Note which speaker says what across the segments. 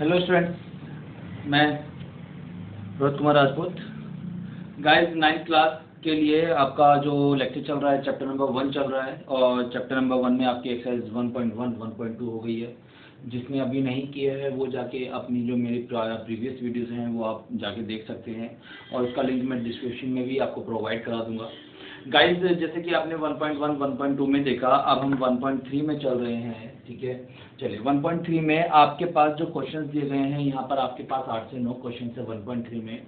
Speaker 1: Hello student, मैं Rohit Kumar Rajput. Guys, 9th class के लिए आपका जो लेक्चर चल रहा है चैप्टर नंबर 1 चल रहा है और चैप्टर नंबर 1 में आपकी एक्सरसाइज 1.1 1.2 हो गई है। जिसने अभी नहीं किया है वो जाके अपनी जो मेरी प्रीवियस वीडियोस हैं वो आप जाके देख सकते हैं और उसका लिंक मैं डिस्क्रिप्शन में भी आपको प्रोवाइड करा दूंगा। गाइस, जैसे कि आपने 1.1 1.2 में देखा, अब हम 1.3 में चल रहे हैं। ठीक है, चलिए 1.3 में आपके पास जो क्वेश्चंस दिए गए हैं, यहाँ पर आपके पास 8 से 9 क्वेश्चन है 1.3 में।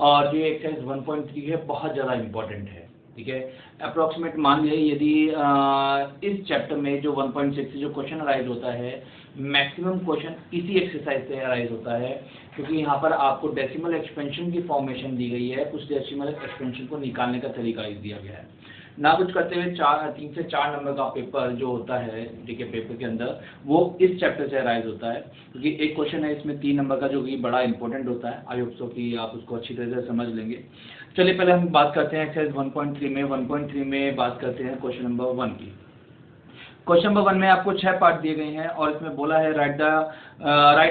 Speaker 1: और ये एक्सरसाइज 1.3 है, बहुत ज़्यादा इंपॉर्टेंट है। ठीक है, अप्रॉक्सीमेट मान लिया यदि इस चैप्टर में जो 1.6 से जो क्वेश्चन अराइज होता है, मैक्सिमम क्वेश्चन इसी एक्सरसाइज से अराइज होता है, क्योंकि यहाँ पर आपको डेसिमल एक्सपेंशन की फॉर्मेशन दी गई है, कुछ डेसिमल एक्सपेंशन को निकालने का तरीका दिया गया है। ना कुछ करते हुए 3 से 4 नंबर का पेपर जो होता है, ठीक है, पेपर के अंदर वो इस चैप्टर से अराइज होता है, क्योंकि एक क्वेश्चन है इसमें 3 नंबर का जो कि बड़ा इंपॉर्टेंट होता है। आई होप सो कि आप उसको अच्छी तरह से समझ लेंगे। चलिए पहले हम बात करते हैं एक्सरसाइज 1.3 में। 1.3 में बात करते हैं क्वेश्चन नंबर 1 की। क्वेश्चन नंबर 1 में आपको 6 पार्ट दिए गए हैं और इसमें बोला है right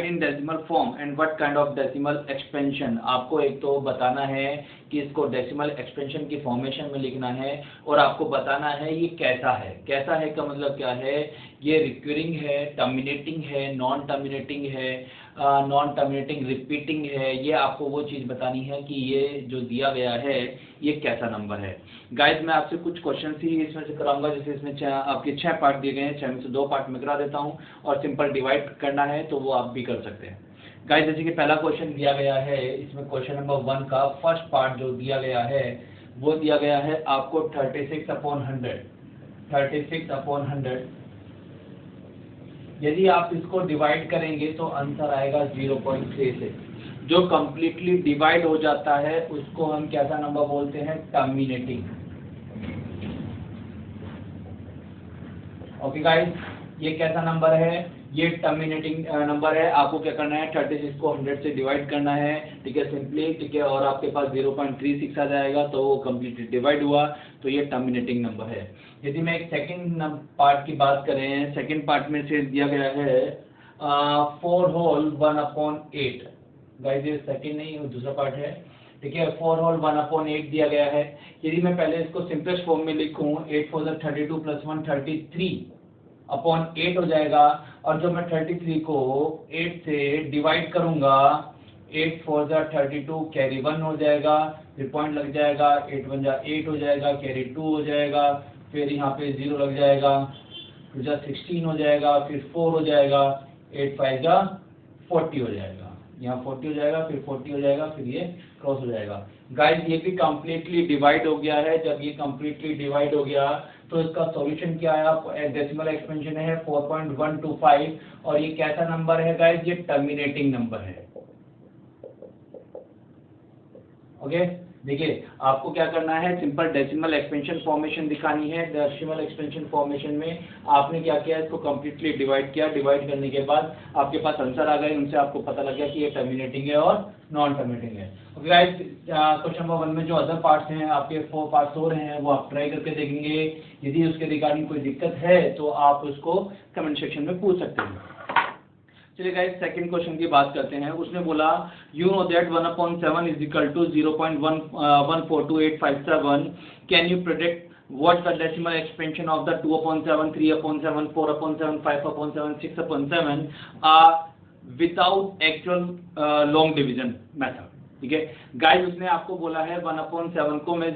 Speaker 1: in decimal form and what kind of decimal expansion. आपको एक तो बताना है कि इसको डेसिमल एक्सपेंशन की फॉर्मेशन में लिखना है और आपको बताना है ये कैसा है। कैसा है का मतलब क्या है, ये रिक्यूरिंग है, टर्मिनेटिंग है, नॉन टर्मिनेटिंग है, नॉन टर्मिनेटिंग रिपीटिंग है। ये आपको वो चीज़ बतानी है कि ये जो दिया गया है ये कैसा नंबर है। गाइस, मैं आपसे कुछ क्वेश्चन ही इसमें से कराऊंगा। जैसे इसमें आपके 6 पार्ट दिए गए हैं, 6 में से 2 पार्ट में करा देता हूं और सिंपल डिवाइड करना है तो वो आप भी कर सकते हैं। गाइस, जैसे कि पहला क्वेश्चन दिया गया है, इसमें क्वेश्चन नंबर 1 का फर्स्ट पार्ट जो दिया गया है वो दिया गया है आपको 36/100। 36/100 यदि आप इसको डिवाइड करेंगे तो आंसर आएगा 0.3 से। जो कंप्लीटली डिवाइड हो जाता है उसको हम कैसा नंबर बोलते हैं, टर्मिनेटिंग। ओके गाइस, ये कैसा नंबर है, ये टर्मिनेटिंग नंबर है। आपको क्या करना है, 36 को 100 से डिवाइड करना है, ठीक है, सिंपली, ठीक है, और आपके पास 0.36 आ जाएगा तो वो कंप्लीटली डिवाइड हुआ, तो ये टर्मिनेटिंग नंबर है। यदि मैं एक सेकंड पार्ट की बात करें, सेकंड पार्ट में से दिया गया है 4 होल 1/8। गाइस, ये सेकंड नहीं, दूसरा पार्ट है, ठीक है। 4 होल 1/8 दिया गया है। यदि मैं पहले इसको सिंपलेस्ट फॉर्म में लिखूं, 8 4 32 + 1 33/8 हो जाएगा। और जो मैं 33 को 8 से डिवाइड करूंगा, 8 4 32 कैरी 1 हो जाएगा, फिर पॉइंट लग जाएगा, 8 1 8 हो जाएगा, कैरी 2 हो जाएगा, फिर यहाँ पे 0 लग जाएगा, फिर 16 हो जाएगा, फिर 4 हो जाएगा, 8 5 40 हो जाएगा, यहाँ 40 हो जाएगा, फिर 40 हो जाएगा, फिर ये क्रॉस हो जाएगा। गाइस, ये भी कंप्लीटली डिवाइड हो गया है। जब ये कंप्लीटली डिवाइड हो गया तो इसका सॉल्यूशन क्या है, डेसिमल एक्सपेंशन है 4.125 और ये कैसा नंबर है गाइस, ये टर्मिनेटिंग नंबर है। ओके, देखिए आपको क्या करना है, सिंपल डेसिमल एक्सपेंशन फॉर्मेशन दिखानी है। डेसिमल एक्सपेंशन फॉर्मेशन में आपने क्या किया, इसको कंप्लीटली डिवाइड किया। डिवाइड करने के बाद आपके पास आंसर आ गए, उनसे आपको पता लग गया कि ये टर्मिनेटिंग है और नॉन टर्मिनेटिंग है। ओके गाइस, क्वेश्चन नंबर 1 में जो अदर पार्ट्स हैं, आपके 4 पार्ट्स हो रहे हैं, वो आप ट्राई करके देखेंगे। यदि उसके रिगार्डिंग कोई दिक्कत है तो आप उसको कमेंट सेक्शन में पूछ सकते हैं। चलिए गाइस, सेकंड क्वेश्चन की बात करते हैं। उसने बोला you know that 1/7 is equal to 0.142857। Can you predict what the decimal expansion of the 2/7 3/7 4/7 5/7 6/7 without actual long division method। ठीक है गाइस, उसने आपको बोला है 1/7 को मैं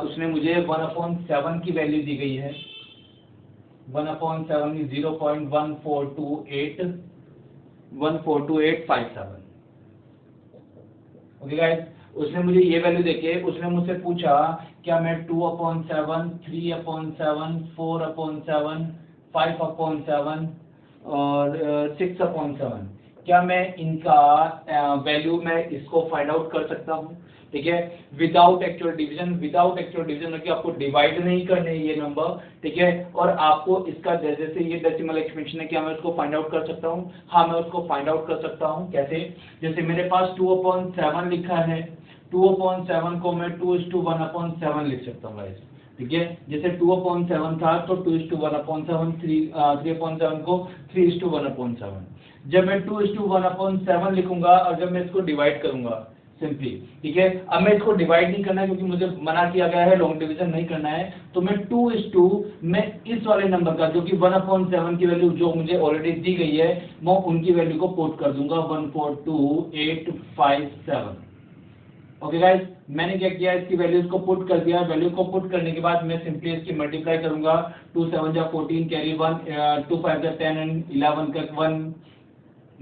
Speaker 1: उसने मुझे 1/7 की वैल्यू दी गई है। 1/7 is 0.142857। ओके गाइस, उसने मुझे ये वैल्यू देके उसने मुझसे पूछा क्या मैं 2/7 3/7 4/7 5/7 और 6/7 क्या मैं इनका वैल्यू मैं इसको फाइंड आउट कर सकता हूँ। ठीक है, without actual division. Without actual division मतलब आपको डिवाइड नहीं करने ये नंबर, ठीक है, और आपको इसका जैसे ये डेसिमल एक्सपेंशन है, क्या मैं उसको फाइंड आउट कर सकता हूँ। हाँ, मैं उसको फाइंड आउट कर सकता हूँ। कैसे, जैसे मेरे पास 2/7 लिखा है, 2/7 को मैं 2:1/7 लिख सकता हूँ गाइस। ठीक है, जैसे 2/7 था तो 2:1/7, 3/7 को 3:1/7। जब मैं 2:1/7 लिखूंगा और जब मैं इसको डिवाइड करूंगा सिंपली, ठीक है। अब मैं इसको डिवाइड नहीं करना है क्योंकि मुझे मना किया गया है, लॉन्ग डिवीजन नहीं करना है, तो मैं 2 मैं इस वाले नंबर का जो कि 1/7 की वैल्यू जो मुझे ऑलरेडी दी गई है, मैं उनकी वैल्यू को पुट कर दूंगा 142857। ओके गाइस, मैंने क्या किया, इसकी वैल्यूज को पुट कर दिया। वैल्यू को पुट करने के बाद मैं सिंपली इसकी मल्टीप्लाई करूंगा। 2 7 जा 14 कैरी 1, 2 5 जा 10 एंड 11 का 1,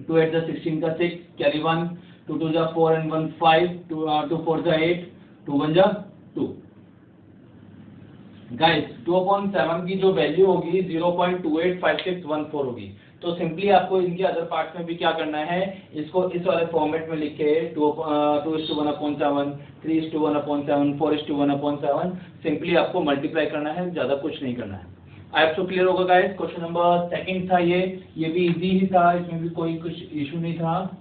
Speaker 1: 2 8 जा 16 का 6 कैरी 1, 2 2 जा 4 एंड 1 5, 2 4 जा 8, 2 1 जा 2। गाइस 2/7 की जो वैल्यू होगी 0.285614 होगी। तो सिंपली आपको इनके अदर पार्ट्स में भी क्या करना है, इसको इस वाले फॉर्मेट में लिखे 2:1/7, 3:1/7, 4:1/7, सिंपली आपको मल्टीप्लाई करना है, ज्यादा कुछ नहीं करना है। आई होप सो क्लियर होगा गाइस। क्वेश्चन नंबर सेकंड था ये भी इजी ही था, इसमें भी कोई कुछ इशू नहीं था।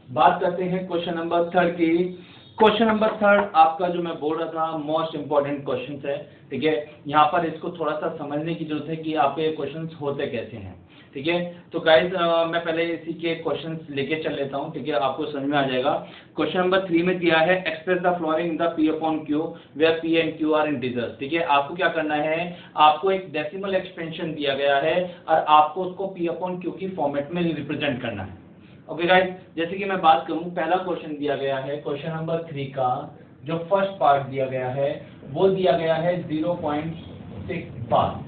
Speaker 1: बात करते हैं क्वेश्चन नंबर थर्ड की। क्वेश्चन नंबर थर्ड आपका जो मैं बोल रहा था मोस्ट इंपॉर्टेंट क्वेश्चन है, ठीक है। यहाँ पर इसको थोड़ा सा समझने की जरूरत है कि आपके क्वेश्चन होते कैसे हैं, ठीक है। तो गाइज मैं पहले इसी के क्वेश्चन लेके चल लेता हूँ, ठीक है, आपको समझ में आ जाएगा। क्वेश्चन नंबर 3 में दिया है express the following in the P/Q where P and Q are integers, ठीक है। आपको क्या करना है, आपको एक डेसिमल एक्सपेंशन दिया गया है और आपको उसको P/Q की फॉर्मेट में रिप्रेजेंट करना है। ओके गाइस, जैसे कि मैं बात करूं, पहला क्वेश्चन दिया गया है क्वेश्चन नंबर 3 का जो फर्स्ट पार्ट दिया गया है वो दिया गया है 0.6 बार।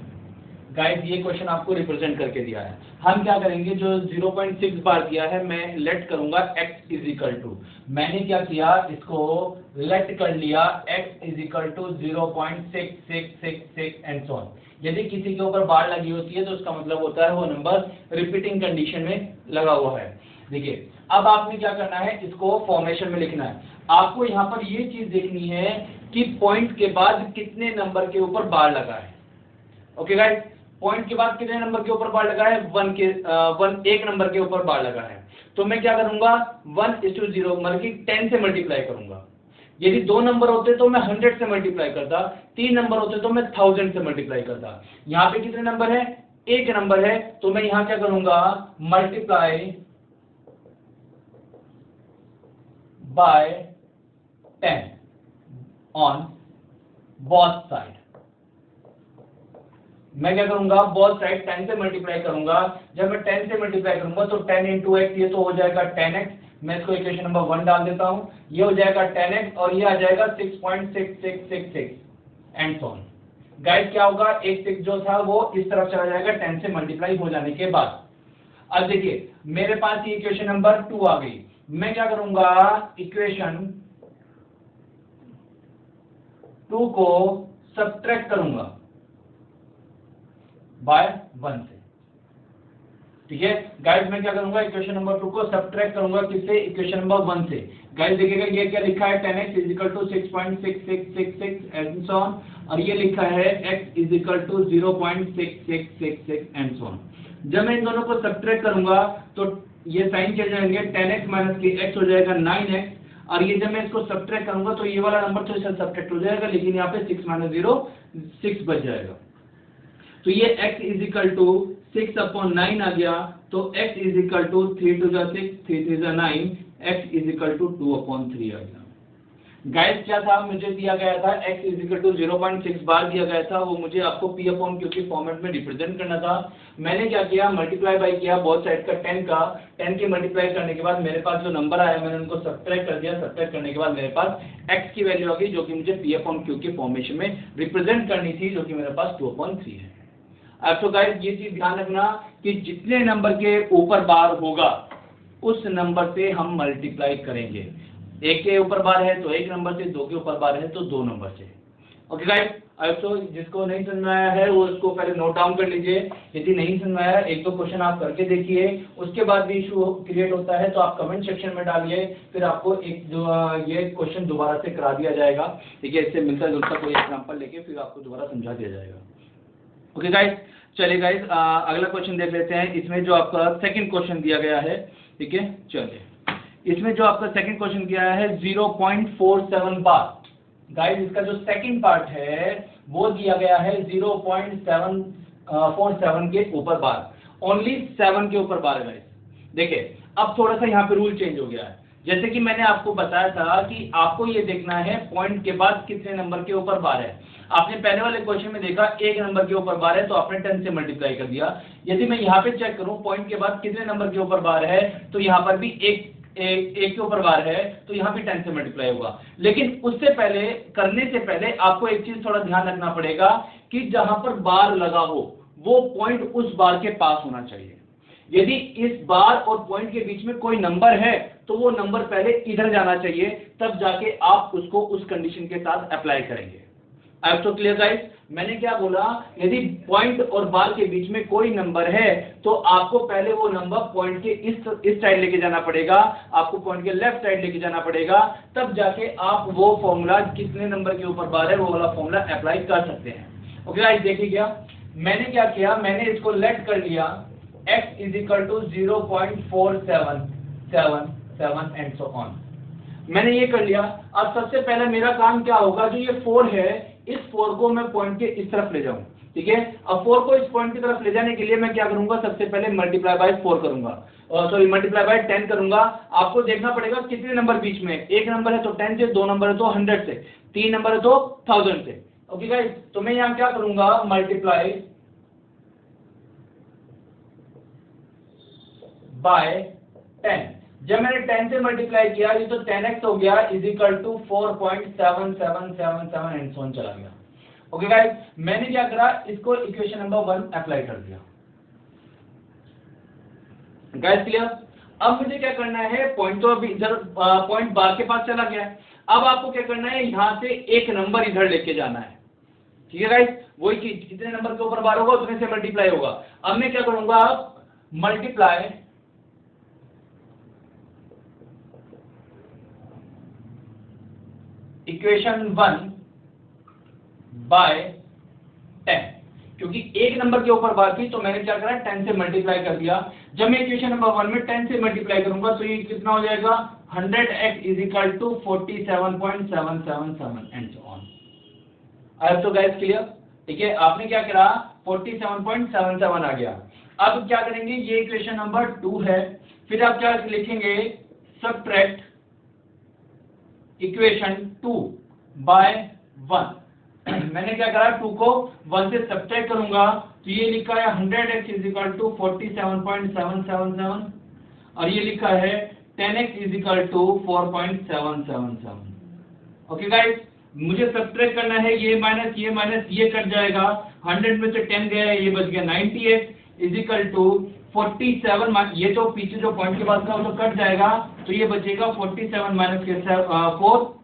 Speaker 1: गाइस ये क्वेश्चन आपको रिप्रेजेंट करके दिया है। हम क्या करेंगे, जो 0.6 बार दिया है मैं लेट करूंगा x इज इक्वल टू, मैंने क्या किया, इसको लेट कर लिया x is equal to 0.6666 and so on. यदि किसी के ऊपर बार लगी होती है तो उसका मतलब होता है वो नंबर रिपीटिंग कंडीशन में लगा हुआ है। देखिए अब आपने क्या करना है, इसको फॉर्मेशन में लिखना है। आपको यहाँ पर ये चीज देखनी है कि पॉइंट के बाद कितने नंबर के ऊपर बार लगा है। ओके गाइस, पॉइंट के बाद कितने नंबर के ऊपर बार लगा है, एक नंबर के ऊपर बार लगा है। तो मैं क्या करूंगा, 1:0 मतलब कि 10 से मल्टीप्लाई करूंगा। यदि 2 नंबर होते तो मैं 100 से मल्टीप्लाई करता, 3 नंबर होते तो मैं 1000 से मल्टीप्लाई करता। यहाँ पे कितने नंबर है, एक नंबर है, तो मैं यहाँ क्या करूंगा, multiply by 10 on both side. मैं क्या करूंगा, बोथ साइड 10 से मल्टीप्लाई करूंगा। जब मैं 10 से मल्टीप्लाई करूंगा तो 10 × x ये तो हो जाएगा 10x। मैं इसको इक्वेशन नंबर 1 डाल देता हूं, ये हो जाएगा 10x और ये आ जाएगा 6.6666 एंड सो ऑन। गाइस क्या होगा, एक 6 जो था वो इस तरफ चला जाएगा 10 से मल्टीप्लाई हो जाने के बाद। अब देखिए मेरे पास ये इक्वेशन नंबर 2 आ गई। मैं क्या करूंगा, इक्वेशन 2 को सब्ट्रैक्ट करूंगा बाय 1 से, ठीक है। गाइस मैं क्या करूंगा, इक्वेशन नंबर 2 को सब्ट्रैक्ट करूंगा किससे, इक्वेशन नंबर 1 से। गाइस देखिएगा ये क्या लिखा है, 10x is equal to 6.6666 and so on, और ये लिखा है x is equal to 0.6666 and so on. जब मैं इन दोनों को सब्ट्रैक्ट करूंगा तो ये साइन चेंज होंगे, 10x माइनस के x हो जाएगा 9x, और ये जब मैं इसको सब्ट्रैक्ट करूंगा तो ये वाला नंबर तो इससे सब्ट्रैक्ट हो जाएगा, लेकिन यहाँ पे 6 - 0 6 बच जाएगा। तो ये x इज इक्वल टू 6/9 आ गया, तो x इज इक्वल टू 3 2 जा 6, 3 3 जा 9, x इज इक्वल टू 2/3 आ गया। गाइस क्या था, मुझे दिया गया था x इज इक्वल टू 0.6 बार दिया गया था, वो मुझे आपको P/Q की फॉर्मेट में रिप्रेजेंट करना था। मैंने क्या किया, मल्टीप्लाई बाय किया बोथ साइड का 10 की मल्टीप्लाई करने के बाद मेरे पास जो नंबर आया मैंने उनको सब्ट्रैक्ट कर दिया। सब्ट्रैक्ट करने के बाद मेरे पास x की वैल्यू आ गई जो कि मुझे P/Q की फॉर्मेशन में रिप्रेजेंट करनी थी, जो कि मेरे पास 2/3 है। अब तो गाइस ये चीज ध्यान रखना कि जितने नंबर के ऊपर बार होगा उस नंबर से हम मल्टीप्लाई करेंगे। एक के ऊपर बार है तो एक नंबर से, 2 के ऊपर बार है तो 2 नंबर से। ओके गाइस, अब तो जिसको नहीं समझ में आया है वो उसको पहले नोट डाउन कर लीजिए। यदि नहीं समझ में आया, 1-2 क्वेश्चन आप करके देखिए, उसके बाद भी इशू क्रिएट होता है तो आप कमेंट सेक्शन में डालिए, फिर आपको ये क्वेश्चन दोबारा से करा दिया जाएगा, ठीक है। इससे मिलता जुलता कोई एग्जाम्पल लेके फिर आपको दोबारा समझा दिया जाएगा। ओके गाइस, चलिए गाइस अगला क्वेश्चन देख लेते हैं। इसमें जो आपका सेकंड क्वेश्चन दिया गया है, ठीक है, चलिए इसमें जो आपका सेकंड क्वेश्चन किया है 0.47 बार। गाइस इसका जो सेकंड पार्ट है वो दिया गया है 0.747 के ऊपर बार, ओनली 7 के ऊपर बार है गाइस। देखिए अब थोड़ा सा यहाँ पे रूल चेंज हो गया है। जैसे कि मैंने आपको बताया था कि आपको ये देखना है पॉइंट के बाद कितने नंबर के ऊपर बार है। आपने पहले वाले क्वेश्चन में देखा 1 नंबर के ऊपर बार है तो आपने 10 से मल्टीप्लाई कर दिया। यदि मैं यहाँ पे चेक करूं पॉइंट के बाद कितने नंबर के ऊपर बार है तो यहाँ पर भी एक के ऊपर बार है तो यहाँ भी 10 से मल्टीप्लाई होगा। लेकिन उससे पहले, करने से पहले आपको एक चीज थोड़ा ध्यान रखना पड़ेगा कि जहां पर बार लगा हो वो पॉइंट उस बार के पास होना चाहिए। यदि इस बार और पॉइंट के बीच में कोई नंबर है तो वो नंबर पहले इधर जाना चाहिए, तब जाके आप उसको उस कंडीशन के साथ अप्लाई करेंगे। आई तो क्लियर गाइस? मैंने क्या बोला, यदि पॉइंट और बार के बीच में कोई नंबर है तो आपको पहले वो नंबर पॉइंट के इस साइड लेके जाना पड़ेगा, आपको पॉइंट के लेफ्ट साइड लेके जाना पड़ेगा, तब जाके आप वो फॉर्मूला कितने नंबर के ऊपर बार है वो वाला फॉर्मूला अप्लाई कर सकते हैं। ओके गाइस, देखिए क्या मैंने क्या किया, मैंने इसको लेट कर लिया x is equal to 0.477 and so on। मैंने ये कर लिया। अब सबसे पहले मेरा काम क्या होगा, जो ये 4 है इस 4 को मैं पॉइंट के इस तरफ ले जाऊं, ठीक है। अब 4 को इस पॉइंट की तरफ ले जाने के लिए मैं क्या करूंगा, सबसे पहले मल्टीप्लाई बाय 4 करूंगा, सॉरी मल्टीप्लाई बाय 10 करूंगा। आपको देखना पड़ेगा कितने नंबर बीच में, एक नंबर है तो 10 से, 2 नंबर है तो 100 से, 3 नंबर है तो 1000 से। ओके गाइस, तो मैं यहाँ क्या करूंगा, मल्टीप्लाई बाय 10। जब मैंने 10 से मल्टीप्लाई किया ये तो 10x हो गया इज इक्वल टू 4.7777 एंड सोन चला गया। ओके गाइस, मैंने क्या करा, इसको इक्वेशन नंबर 1 अप्लाई कर दिया। Guys clear? अब मुझे क्या करना है, पॉइंट तो अभी इधर पॉइंट बार के पास चला गया है। अब आपको क्या करना है, यहां से एक नंबर इधर लेके जाना है, ठीक है गाइस। वही चीज कितने नंबर के ऊपर बार होगा उतने से मल्टीप्लाई होगा। अब मैं क्या करूंगा, मल्टीप्लाई इक्वेशन 1 बाय 10, क्योंकि एक नंबर के ऊपर बार थी तो मैंने क्या करा, 10 से मल्टीप्लाई कर दिया। जब मैं इक्वेशन नंबर 1 में 10 से मल्टीप्लाई करूंगा तो ये कितना हो जाएगा, 100x is equal to 47.777 and so on. आई तो गाइस क्लियर? ठीक है, आपने क्या करा, 47.77 आ गया। अब क्या करेंगे, ये इक्वेशन नंबर 2 है, फिर आप क्या लिखेंगे, सबट्रैक्ट इक्वेशन 2 बाय 1। मैंने क्या करा, 2 को 1 से सब्ट्रैक्ट करूंगा तो ये लिखा है 100x इज इक्वल टू 47.777 और ये लिखा है 10x is equal to 4.777। Okay guys, मुझे सब्ट्रैक्ट करना है, ये माइनस ये कट जाएगा, 100 में से 10 गया है, ये बच गया 90x इज इक्वल टू 47, ये जो पीछे जो पॉइंट के पास था वो तो कट जाएगा, तो ये बचेगा 47 माइनस के 4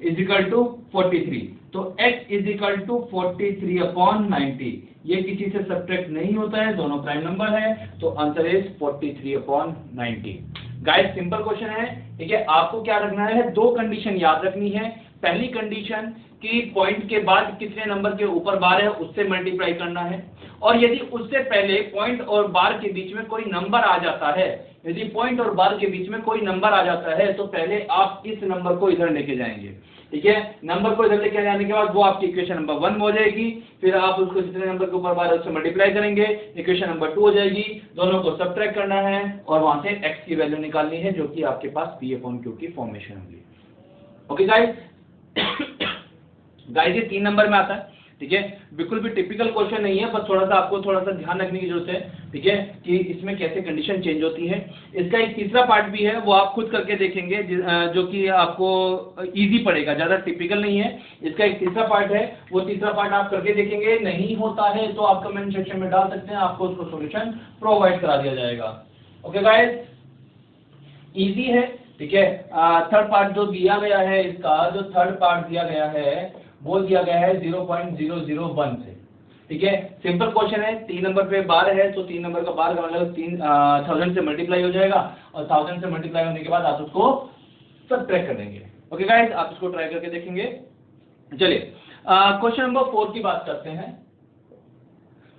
Speaker 1: इज इक्वल टू 43। तो x इज इक्वल टू 43/90। ये किसी से सब्ट्रैक्ट नहीं होता है, दोनों प्राइम नंबर है, तो answer is 43/90। Guys simple question है, ठीक है। आपको क्या रखना है, दो कंडीशन याद रखनी है। पहली कंडीशन कि पॉइंट के बाद कितने नंबर के ऊपर बार है उससे मल्टीप्लाई करना है, और यदि उससे पहले पॉइंट और बार के बीच में कोई नंबर आ जाता है, यदि पॉइंट और बार के बीच में कोई नंबर आ जाता है तो पहले आप इस नंबर को इधर लेके जाएंगे, ठीक है। नंबर को इधर लेके जाने के बाद वो आपकी इक्वेशन नंबर 1 हो जाएगी, फिर आप उसको जितने नंबर के ऊपर बार है उससे मल्टीप्लाई करेंगे, इक्वेशन नंबर 2 हो जाएगी, दोनों को सबट्रैक्ट करना है और वहां से x की वैल्यू निकालनी है जो कि आपके पास P/Q की फॉर्मेशन होगी। ओके गाइस, गाइस ये 3 नंबर में आता है, ठीक है। बिल्कुल भी टिपिकल क्वेश्चन नहीं है, बस थोड़ा सा आपको थोड़ा सा ध्यान रखने की जरूरत है, ठीक है, कि इसमें कैसे कंडीशन चेंज होती है। इसका एक तीसरा पार्ट भी है, वो आप खुद करके देखेंगे, जो कि आपको इजी पड़ेगा, ज्यादा टिपिकल नहीं है। इसका एक तीसरा पार्ट है, वो तीसरा पार्ट आप करके देखेंगे, नहीं होता है तो आप कमेंट सेक्शन में डाल सकते हैं, आपको उसको सोल्यूशन प्रोवाइड करा दिया जाएगा। ओके गाइस, इजी है, ठीक है। थर्ड पार्ट जो दिया गया है, इसका जो थर्ड पार्ट दिया गया है वो दिया गया है 0.001 से, ठीक है। सिंपल क्वेश्चन है, 3 नंबर पे बार है तो 3 नंबर का बार का मतलब 3000 से मल्टीप्लाई हो जाएगा, और 1000 से मल्टीप्लाई होने के बाद आप उसको सबट्रैक्ट कर देंगे। ओके गाइस, आप इसको ट्राई करके देखेंगे। चलिए क्वेश्चन नंबर 4 की बात करते हैं।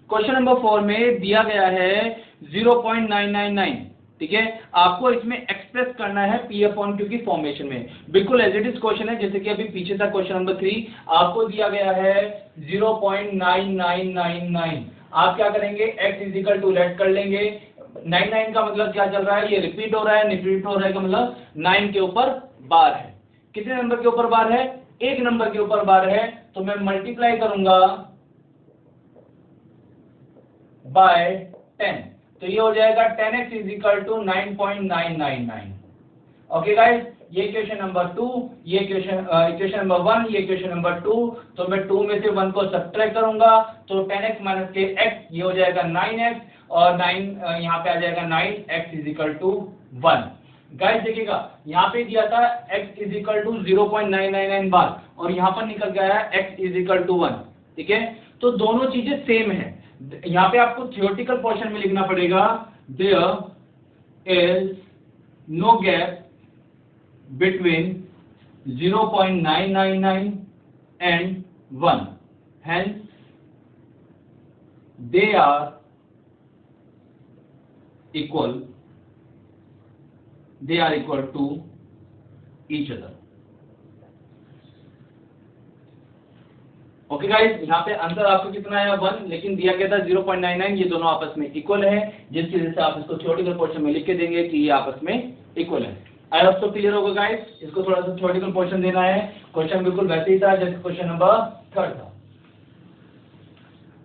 Speaker 1: क्वेश्चन नंबर 4 में दिया गया है 0.999, ठीक है। आपको इसमें एक्सप्रेस करना है P/Q की फॉर्मेशन में, बिल्कुल एज इट इज क्वेश्चन है जैसे कि अभी पीछे था क्वेश्चन नंबर 3। आपको दिया गया है 0.9999, आप क्या करेंगे, x is equal to let कर लेंगे 9 का मतलब क्या चल रहा है, ये रिपीट हो रहा है, रिपीट हो रहा है का मतलब 9 के ऊपर बार है। कितने नंबर के ऊपर बार है, एक नंबर के ऊपर बार है, तो मैं मल्टीप्लाई करूंगा बाय 10, तो ये हो जाएगा 10x is equal to 9.999। Okay guys, ये इक्वेशन नंबर 2, ये इक्वेशन नंबर 1, ये इक्वेशन नंबर 2। तो मैं 2 में से 1 को सब्ट्रैक्ट करूंगा, तो 10x माइनस के x, ये हो जाएगा 9x, और 9 यहाँ पे आ जाएगा 9x is equal to 1। Guys देखिएगा, यहाँ पे दिया था x इज इक्वल टू 0.999 बार, और यहाँ पर निकल गया है x इज इक्वल टू 1। ठीक है, तो दोनों चीजें सेम है। यहाँ पे आपको थियोरेटिकल पोर्शन में लिखना पड़ेगा, there is no gap between 0.999 and 1, hence they are equal to each other। Okay guys, यहाँ पे आंसर आपको कितना है 1, लेकिन दिया गया था 0.99, ये दोनों आपस में इक्वल है, जिसकी वजह से आप इसको थ्योरेटिकल पोर्शन में लिख के देंगे कि ये आपस में इक्वल है। आई होप तो क्लियर होगा गाइस, इसको थोड़ा सा थ्योरेटिकल पोर्शन देना है। क्वेश्चन बिल्कुल वैसे ही था जैसे क्वेश्चन नंबर 3 था।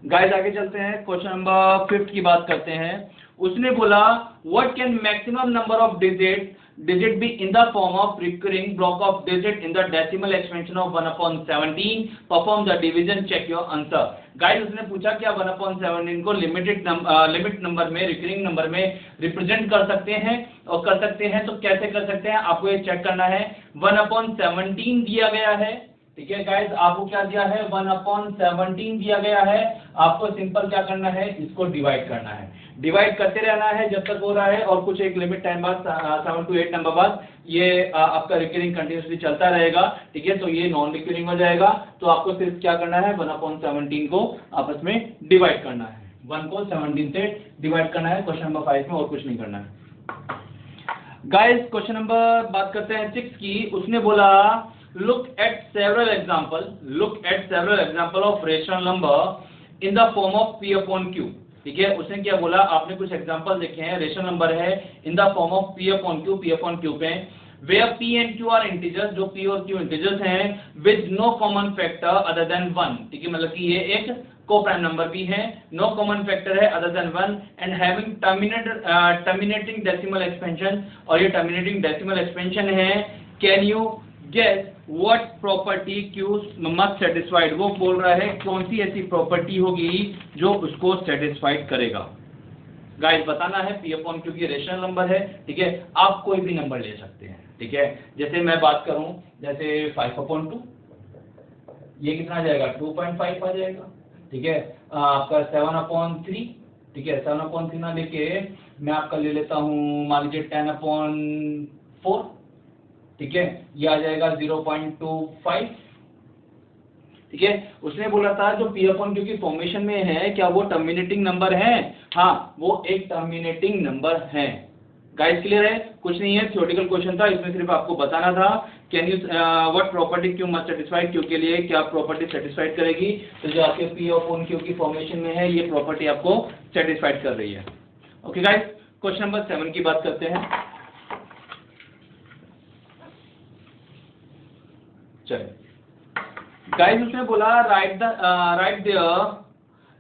Speaker 1: गाइस आगे चलते हैं, क्वेश्चन नंबर 5 की बात करते हैं। उसने बोला what can maximum number of digit be in the form of recurring block of digit in the decimal expansion of 1/17, perform the division, check your answer। Guys उसने पूछा क्या 1/17 को लिमिट नंबर में, रिकरिंग नंबर में represent कर सकते हैं, और कर सकते हैं तो कैसे कर सकते हैं, आपको ये चेक करना है। 1/17 दिया गया है, ठीक है गाइस, आपको क्या दिया है 1/17 दिया गया है, आपको सिंपल क्या करना है, इसको डिवाइड करना है, डिवाइड करते रहना है जब तक हो रहा है, और कुछ एक लिमिट टाइम बाद 7 to 8 नंबर बाद ये आपका रिकरिंग कंटिन्यूसली चलता रहेगा। ठीक है, तो ये नॉन रिकरिंग हो जाएगा। तो आपको सिर्फ क्या करना है 1/17 को आपस में डिवाइड करना है, 1 को 17 से डिवाइड करना है क्वेश्चन नंबर 5 में, और कुछ नहीं करना है। गाइस क्वेश्चन नंबर बात करते हैं 6 की। उसने बोला look at several example of rational number in the form of p upon q। ठीक है, उसने क्या बोला, आपने कुछ एग्जांपल देखे हैं, रेशनल नंबर है in the form of p upon q पे, where p and q are integers, जो p और q इंटीजर्स हैं, with no common factor other than 1। ठीक है, मतलब कि ये एक को-प्राइम नंबर भी है, नो कॉमन फैक्टर है other than 1, and having terminating decimal expansion, और ये terminating decimal expansion है। Can you guess what property Q must satisfied? वो बोल रहा है कौन सी ऐसी प्रॉपर्टी होगी जो उसको सेटिस्फाइड करेगा। गाइस बताना है, P अपॉन Q की रेशनल नंबर है। ठीक है, आप कोई भी नंबर ले सकते हैं। ठीक है, जैसे मैं बात करूं, जैसे 5/2, ये कितना आ जाएगा 2.5 आ जाएगा। ठीक है, आपका 7/3, ठीक है 7/3 ना लेके मैं आपका ले लेता हूं, मान लीजिए 10/4। ठीक है, ये आ जाएगा 0.25। ठीक है, उसने बोला था जो P अपॉन Q की फॉर्मेशन में है, क्या वो टर्मिनेटिंग नंबर है? हाँ, वो एक टर्मिनेटिंग नंबर है। गाइस क्लियर है? कुछ नहीं है, थ्योरेटिकल क्वेश्चन था, इसमें सिर्फ आपको बताना था can you what property Q must satisfy, Q के लिए क्या प्रॉपर्टी सेटिस्फाइड करेगी। तो जो आपके P अपॉन Q की फॉर्मेशन में है, ये प्रॉपर्टी आपको सेटिस्फाइड कर रही है। ओके गाइस, क्वेश्चन नंबर 7 की बात करते हैं। चलिए गाइस, उसने बोला write the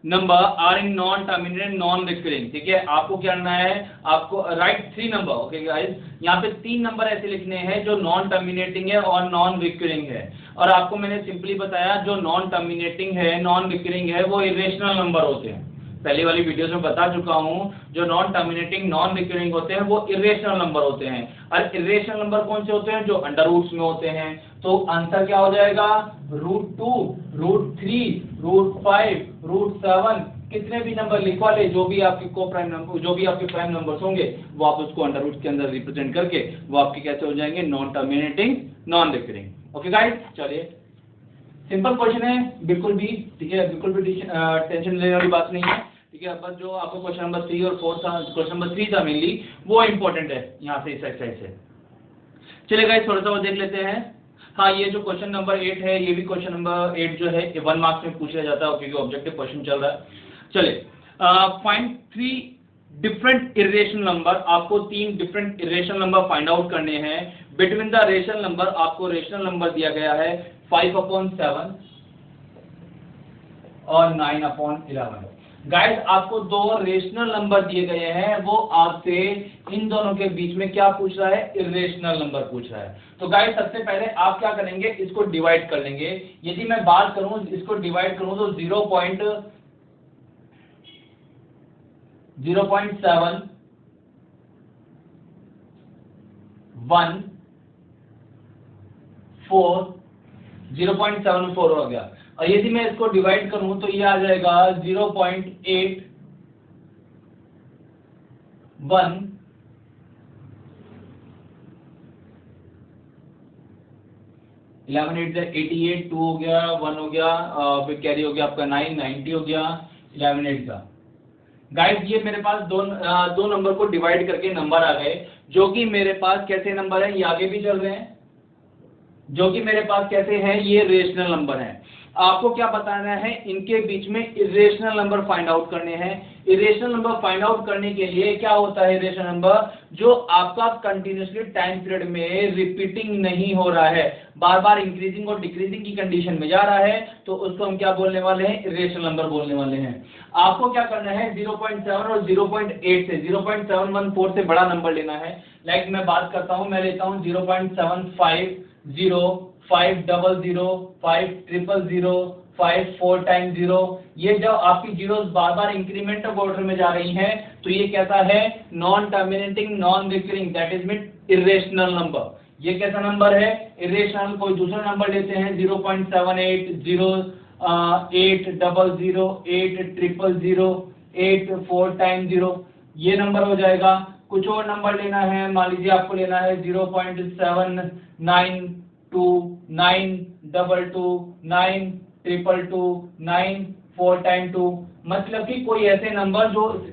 Speaker 1: number are in non terminated non recurring. ठीक है, आपको क्या करना है, आपको राइट 3 नंबर। ओके गाइस, यहाँ पे 3 नंबर ऐसे लिखने हैं जो नॉन टर्मिनेटिंग है और नॉन रिकरिंग है, और आपको मैंने सिंपली बताया जो नॉन टर्मिनेटिंग है, नॉन रिकरिंग है, वो इरेशनल नंबर होते हैं। पहली वाली वीडियोस में बता चुका हूं, जो नॉन टर्मिनेटिंग नॉन रिकरिंग होते हैं वो इरेशनल नंबर होते हैं। और इरेशनल नंबर कौन से होते हैं, जो अंडर रूट्स में होते हैं। तो आंसर क्या हो जाएगा, √2, √3, √5, √7, कितने भी नंबर लिखवा ले, जो भी आपके को-प्राइम नंबर, जो भी आपके प्राइम नंबर्स होंगे, वो आप उसको अंडर रूट्स के अंदर रिप्रेजेंट करके वो आपके कैसे हो जाएंगे, non terminating non recurring. Okay guys, चलिए सिंपल क्वेश्चन है, बिल्कुल भी, ठीक है, बिल्कुल भी टेंशन लेने वाली बात नहीं है। ठीक है, बस जो आपको क्वेश्चन नंबर 3 और 4 था, क्वेश्चन नंबर 3 था मेनली, वो इंपॉर्टेंट है यहाँ से, इस एक्सरसाइज से। चलिए गाइस, थोड़ा सा वो देख लेते हैं। हाँ, ये जो क्वेश्चन नंबर 8 है, ये भी क्वेश्चन नंबर 8 जो है 1 मार्क्स में पूछा जाता है, क्योंकि ऑब्जेक्टिव क्वेश्चन चल रहा है। चलिए फाइंड 3 डिफरेंट इरेशनल नंबर, आपको 3 different irrational number find out करने हैं बिटवीन द रेशनल नंबर। आपको रेशनल नंबर दिया गया है 5/7 और 9/11। गाइस आपको 2 रेशनल नंबर दिए गए हैं, वो आपसे इन दोनों के बीच में क्या पूछ रहा है, इरेशनल नंबर पूछ रहा है। तो गाइस सबसे पहले आप क्या करेंगे, इसको डिवाइड कर लेंगे। यदि मैं बात करूं इसको डिवाइड करूं तो 0.7 1 4 0.74 हो गया। और यदि मैं इसको डिवाइड करूं तो ये आ जाएगा 0.8 1 11 8 88 2 हो गया, 1 हो गया, फिर कैरी हो गया आपका 9 90 हो गया, 11 8 का। गाइस ये मेरे पास दो नंबर को डिवाइड करके नंबर आ गए, जो कि मेरे पास कैसे नंबर है, ये आगे भी चल रहे हैं, जो कि मेरे पास कैसे हैं, ये रेशनल नंबर हैं। आपको क्या बताना है, इनके बीच में इरेशनल नंबर फाइंड आउट करने हैं। इरेशनल नंबर फाइंड आउट करने के लिए क्या होता है, इरेशनल नंबर जो आपका कंटिन्यूअसली टाइम पीरियड में रिपीटिंग नहीं हो रहा है, बार बार इंक्रीजिंग और डिक्रीजिंग की कंडीशन में जा रहा है, तो उसको हम क्या बोलने वाले हैं, इरेशनल नंबर बोलने वाले हैं। आपको क्या करना है, 0.7 और 0.8 से 0.714 से बड़ा नंबर लेना है। लाइक मैं बात करता हूं, मैं लेता हूं 0.750 500 500 5 4 टाइम 0। ये जब आपकी zeros bar bar increment of order में जा रही हैं, तो ये कैसा है, non terminating non recurring, that is mean irrational number. ये कैसा नंबर है, इरेशनल। कोई दूसरा नंबर लेते हैं 0.78 0 8 00 8 000 8 4 टाइम 0, ये नंबर हो जाएगा। कुछ और नंबर लेना है, मान लीजिए आपको लेना है 0.792 9 22 9 222 9 4 टाइम 2, मतलब कि कोई ऐसे नंबर जो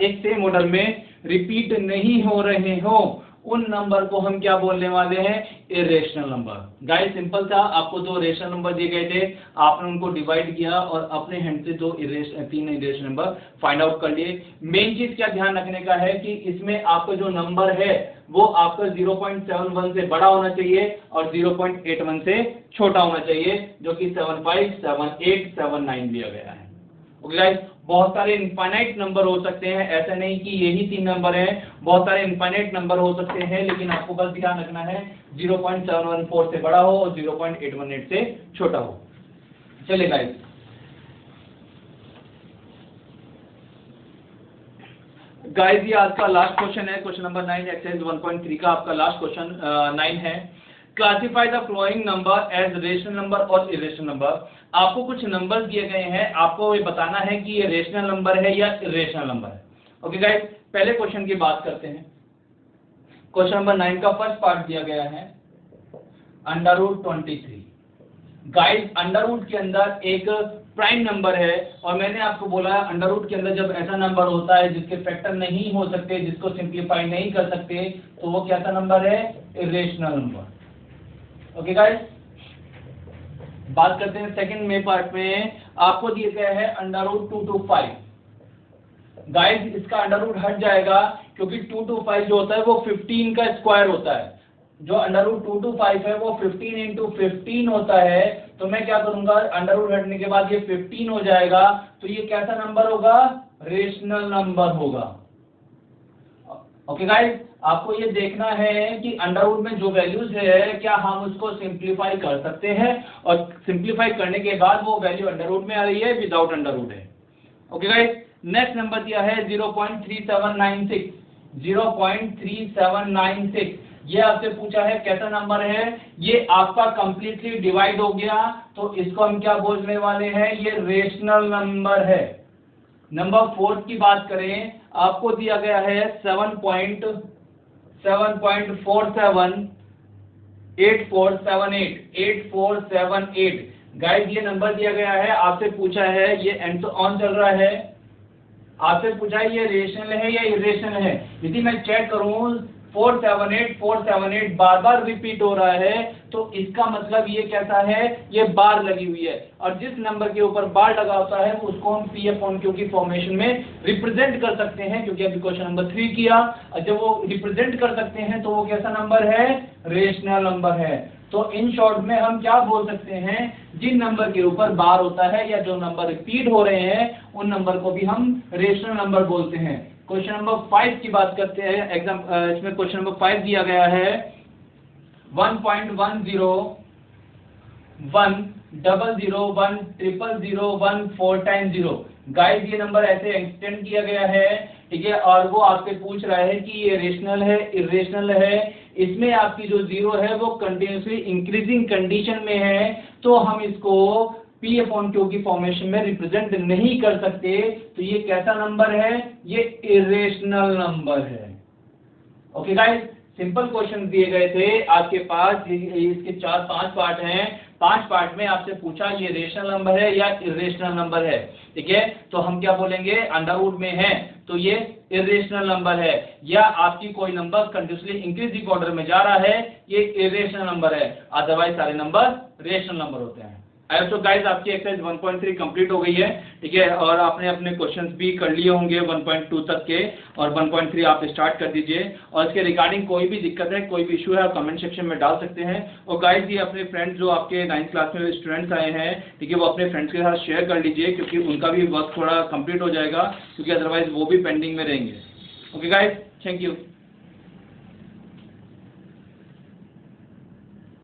Speaker 1: एक सेम ऑर्डर में रिपीट नहीं हो रहे हो, उन नंबर को हम क्या बोलने वाले हैं, इरेशनल नंबर। गाइस सिंपल था, आपको 2 रेशनल नंबर दिए गए थे, आपने उनको डिवाइड किया और अपने हैंड से 3 इरेशनल नंबर फाइंड आउट कर लिए। मेन चीज क्या ध्यान रखने का है कि इसमें आपका जो नंबर है वो आपका 0.71 से बड़ा होना चाहिए और 0.81 से छोटा होना चाहिए, जो कि 75 78 79 दिया गया है। ओके गाइस, बहुत सारे इनफाइनाइट नंबर हो सकते हैं, ऐसा नहीं कि यही 3 नंबर हैं, बहुत सारे इनफाइनाइट नंबर हो सकते हैं, लेकिन आपको बस ध्यान रखना है 0.714 से बड़ा हो और 0.818 से छोटा हो। चलिए गाइस, ये आज का लास्ट क्वेश्चन है, क्वेश्चन नंबर 9 एक्सरसाइज 1.3 का आपका लास्ट क्वेश्चन 9 है। Classify the following number as rational number और इरेशनल नंबर। आपको कुछ नंबर दिए गए हैं, आपको ये बताना है कि ये रेशनल नंबर है या इरेशनल नंबर है। ओके गाइस, पहले क्वेश्चन की बात करते हैं। क्वेश्चन नंबर 9 का फर्स्ट पार्ट दिया गया है √23। गाइस अंडरवुड के अंदर एक प्राइम नंबर है, और मैंने आपको बोला अंडरवुड के अंदर जब ऐसा नंबर होता है जिसके फैक्टर नहीं हो सकते, जिसको सिंप्लीफाई नहीं कर सकते, तो वो कैसा नंबर है, इरेशनल नंबर। ओके गाइस, बात करते हैं सेकंड में पार्ट में। आपको दिया गया है √225। गाइस इसका अंडरवुड हट जाएगा, क्योंकि 225 जो होता है वो 15 का स्क्वायर होता है। जो √225 है वो 15 × 15 होता है, तो मैं क्या करूंगा, अंडरवुड हटने के बाद ये 15 हो जाएगा, तो ये कैसा नंबर होगा, रेशनल नंबर होगा। ओके गाइस, आपको ये देखना है कि अंडरवुड में जो वैल्यूज है क्या हम उसको सिंप्लीफाई कर सकते हैं, और सिंप्लीफाई करने के बाद वो वैल्यू अंडरवुड में आ रही है, विदाउट अंडरवुड है। ओके गाइस, नेक्स्ट नंबर दिया है 0.3796। 0.3796 ये आपसे पूछा है कैसा नंबर है, ये आपका कंप्लीटली डिवाइड हो गया, तो इसको हम क्या बोलने वाले हैं, ये रेशनल नंबर है। नंबर 4 की बात करें, आपको दिया गया है 7.478478 गाइस, ये नंबर दिया गया है, आपसे पूछा है, ये एंड ऑन चल रहा है, आपसे पूछा है ये रेशनल है या इरेशनल है। यदि मैं चेक करूं 478 बार बार रिपीट हो रहा है, तो इसका मतलब ये कैसा है, ये बार लगी हुई है। और जिस नंबर के ऊपर बार लगा होता है उसको हम पी अपॉन क्यू की फॉर्मेशन में रिप्रेजेंट कर सकते हैं, क्योंकि अभी क्वेश्चन नंबर 3 किया, जब वो रिप्रेजेंट कर सकते हैं तो वो कैसा नंबर है, रेशनल नंबर है। तो इन शॉर्ट में हम क्या बोल सकते हैं, जिन नंबर के ऊपर बार होता है या जो नंबर रिपीट हो रहे हैं उन नंबर को भी हम रेशनल नंबर बोलते हैं। क्वेश्चन नंबर 5 की बात करते हैं। एग्जाम इसमें क्वेश्चन नंबर 5 दिया गया है 1.101000100014 गाइस, ये नंबर ऐसे एक्सटेंड किया गया है, ठीक है। और वो आपसे पूछ रहा है कि ये रेशनल है, इरेशनल है। इसमें आपकी जो जीरो है वो कंटिन्यूसली इंक्रीजिंग कंडीशन में है, तो हम इसको पी अपॉन क्यू की फॉर्मेशन में रिप्रेजेंट नहीं कर सकते। तो ये कैसा नंबर है, ये इरेशनल नंबर है। ओके गाइस, सिंपल क्वेश्चन दिए गए थे आपके पास, इसके 4-5 पार्ट हैं। 5 पार्ट में आपसे पूछा ये रेशनल नंबर है या इरेशनल नंबर है, ठीक है। तो हम क्या बोलेंगे, अंडर रूट में है तो ये इरेशनल नंबर है, या आपकी कोई नंबर कंटिन्यूसली इंक्रीजिंग ऑर्डर में जा रहा है, ये इरेशनल नंबर है। अदरवाइज सारे नंबर रेशनल नंबर होते हैं। तो गाइस, आपकी एक्सरसाइज 1.3 कंप्लीट हो गई है, ठीक है। और आपने अपने क्वेश्चंस भी कर लिए होंगे 1.2 तक के, और 1.3 आप स्टार्ट कर दीजिए। और इसके रिगार्डिंग कोई भी दिक्कत है, कोई भी इशू है, आप कमेंट सेक्शन में डाल सकते हैं। और गाइस, ये अपने फ्रेंड्स जो आपके 9th क्लास में स्टूडेंट्स आए हैं, ठीक है, वो अपने फ्रेंड्स के साथ शेयर कर लीजिए, क्योंकि उनका भी वर्क थोड़ा कंप्लीट हो जाएगा, क्योंकि अदरवाइज वो भी पेंडिंग में रहेंगे। Okay guys, thank you.